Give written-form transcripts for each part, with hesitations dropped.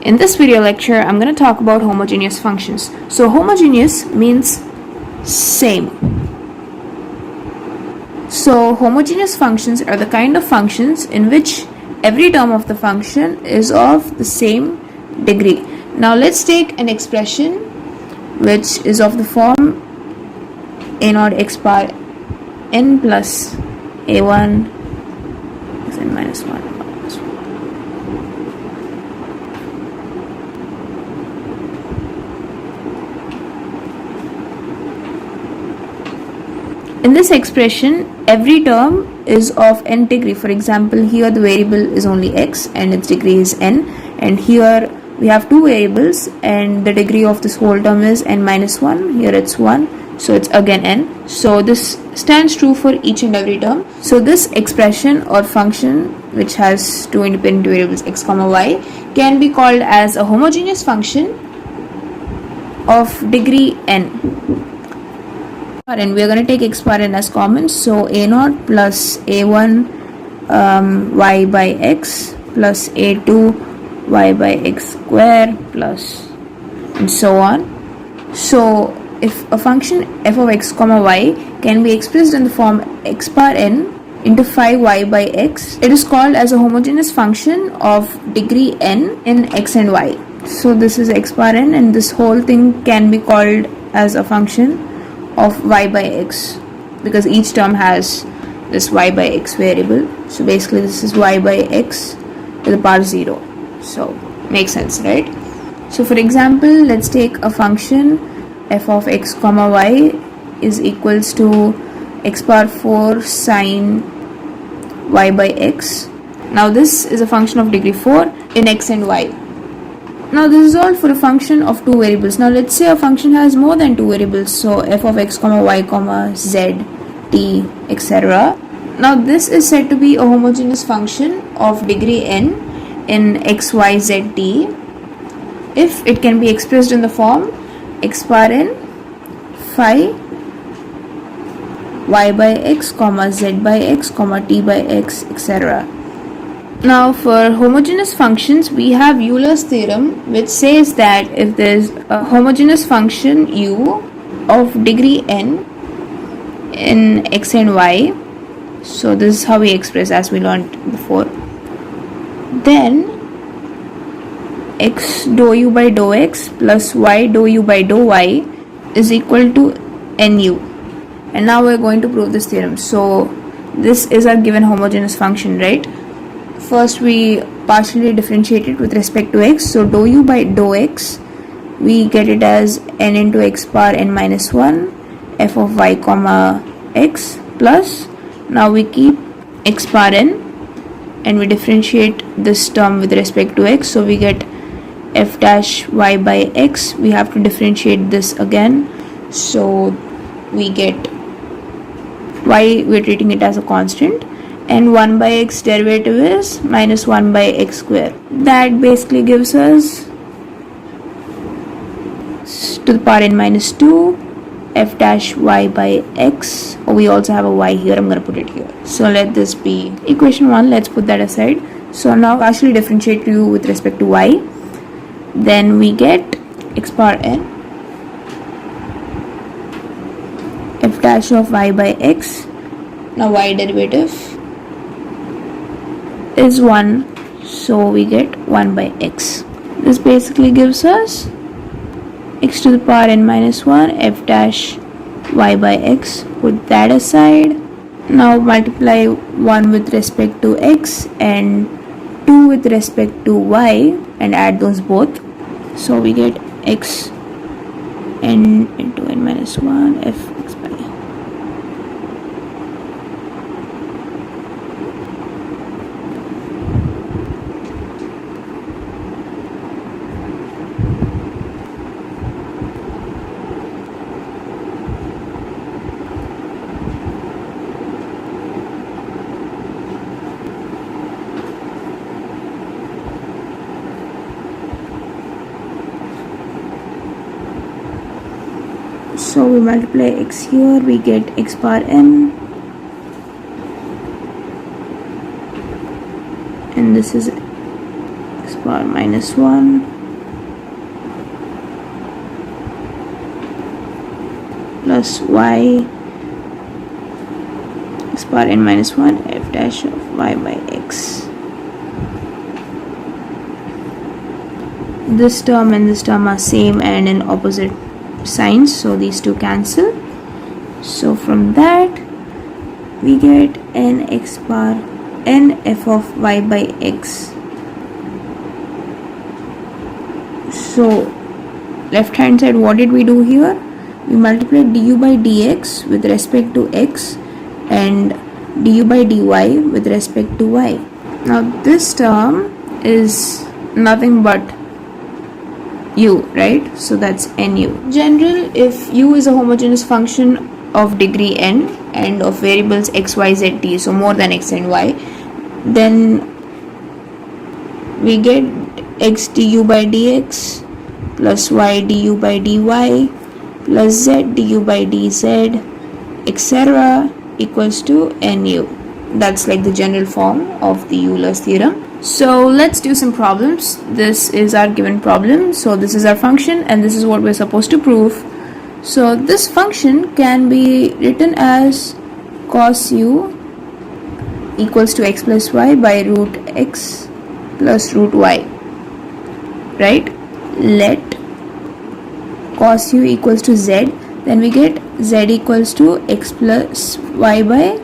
In this video lecture, I'm going to talk about homogeneous functions. So homogeneous means same. So homogeneous functions are the kind of functions in which every term of the function is of the same degree. Now let's take an expression which is of the form a0 x bar n plus a1 x n minus 1. In this expression, every term is of n degree. For example, here the variable is only x and its degree is n, and here we have two variables and the degree of this whole term is n minus 1. Here it's 1, so it's again n. So this stands true for each and every term. So this expression or function which has two independent variables x comma y can be called as a homogeneous function of degree n. And we are going to take x bar n as common, so a0 plus a1 y by x plus a2 y by x square plus and so on. So if a function f of x comma y can be expressed in the form x bar n into phi y by x, it is called as a homogeneous function of degree n in x and y. So this is x bar n, and this whole thing can be called as a function of y by x because each term has this y by x variable. So basically this is y by x to the power 0. So makes sense, right? So for example, let's take a function f of x comma y is equals to x bar 4 sine y by x. Now this is a function of degree 4 in x and y. Now this is all for a function of two variables. Now let's say a function has more than two variables, so f of x comma y comma z, t, etc. Now this is said to be a homogeneous function of degree n in x, y, z, t if it can be expressed in the form x bar n phi y by x comma z by x comma t by x, etc. Now for homogeneous functions, we have Euler's theorem which says that if there is a homogeneous function u of degree n in x and y, so this is how we express as we learned before, then x dou u by dou x plus y dou u by dou y is equal to nu. And now we're going to prove this theorem. So this is our given homogeneous function, right? First we partially differentiate it with respect to x, so dou u by dou x we get it as n into x bar n minus 1 f of y comma x plus, now we keep x bar n and we differentiate this term with respect to x, so we get f dash y by x. We have to differentiate this again, so we get y, we're treating it as a constant, and 1 by x derivative is minus 1 by x square. That basically gives us to the power n minus 2 f dash y by x. We also have a y here, I'm going to put it here. So let this be equation 1, let's put that aside. So now partially differentiate u with respect to y, then we get x bar n f dash of y by x. Now y derivative is 1, so we get 1 by x. This basically gives us x to the power n minus 1 f dash y by x. Put that aside. Now multiply 1 with respect to x and 2 with respect to y and add those both, so we get x n into n minus 1 f x by. So we multiply x here, we get x bar n, and this is x x power minus 1 plus y x power n minus 1 f dash of y by x. This term and this term are same and in opposite signs, so these two cancel. So from that we get n x power n f of y by x. So left hand side, what did we do here? We multiplied du by dx with respect to x and du by dy with respect to y. Now this term is nothing but u, right? So that's nu. General, if u is a homogeneous function of degree n and of variables x, y, z, t, so more than x and y, then we get x du by dx plus y du by dy plus z du by dz, etc. equals to nu. That's like the general form of the Euler's theorem. So let's do some problems. This is our given problem. So this is our function and this is what we're supposed to prove. So this function can be written as cos u equals to x plus y by root x plus root y, right? Let cos u equals to z, then we get z equals to x plus y by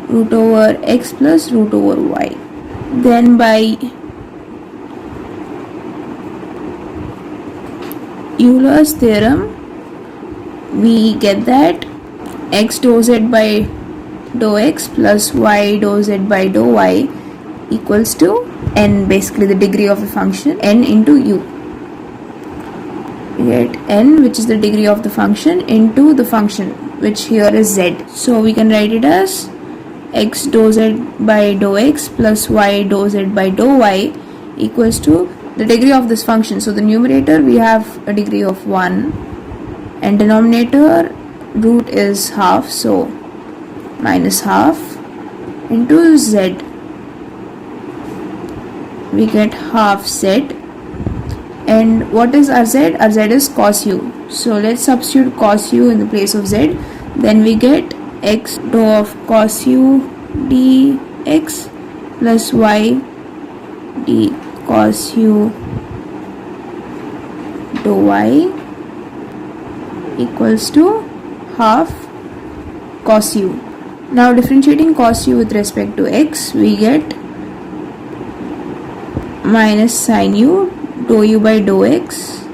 root over x plus root over y. Then by Euler's theorem we get that x dou z by dou x plus y dou z by dou y equals to n, basically the degree of the function, n into u. We get n, which is the degree of the function, into the function, which here is z. So we can write it as x dou z by dou x plus y dou z by dou y equals to the degree of this function. So the numerator we have a degree of 1 and denominator root is half, so minus half into z. We get half z, and what is our z? Our z is cos u. So let's substitute cos u in the place of z. Then we get x dou of cos u dx plus y d cos u dou y equals to half cos u. Now differentiating cos u with respect to x, we get minus sin u dou u by dou x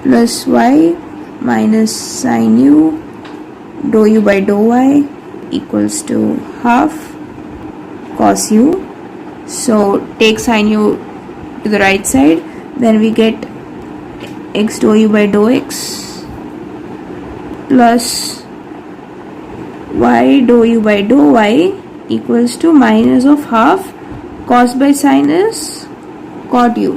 plus y minus sin u dou u by dou y equals to half cos u. So take sin u to the right side, then we get x dou u by dou x plus y dou u by dou y equals to minus of half cos by sin is cot u,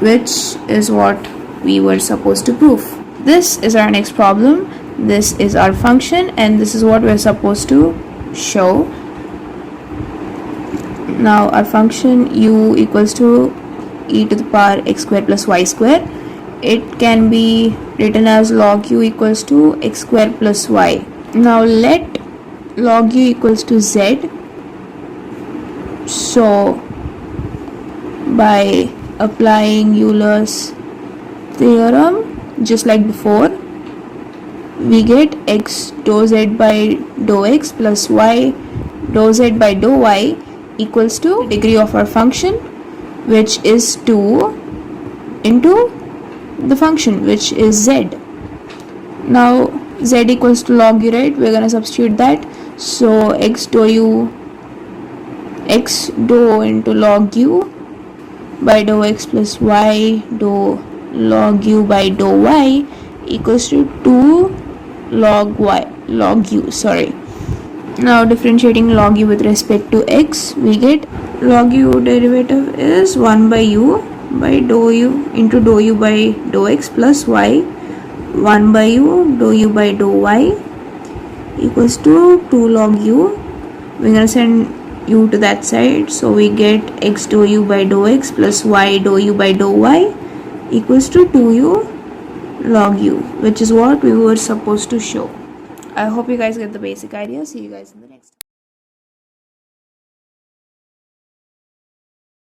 which is what we were supposed to prove. This is our next problem. This is our function and this is what we're supposed to show. Now our function u equals to e to the power x square plus y square. It can be written as log u equals to x square plus y. Now let log u equals to z. So by applying Euler's theorem just like before, we get x dou z by dou x plus y dou z by dou y equals to degree of our function, which is 2 into the function, which is z. Now z equals to log u, right? We're gonna substitute that. So x dou into log u by dou x plus y dou log u by dou y equals to 2 log u. Now differentiating log u with respect to x, we get log u derivative is 1 by u by dou u into dou u by dou x plus y 1 by u dou u by dou y equals to 2 log u. We're going to send u to that side, so we get x dou u by dou x plus y dou u by dou y equals to 2u log u, which is what we were supposed to show. I hope you guys get the basic idea. See you guys in the next.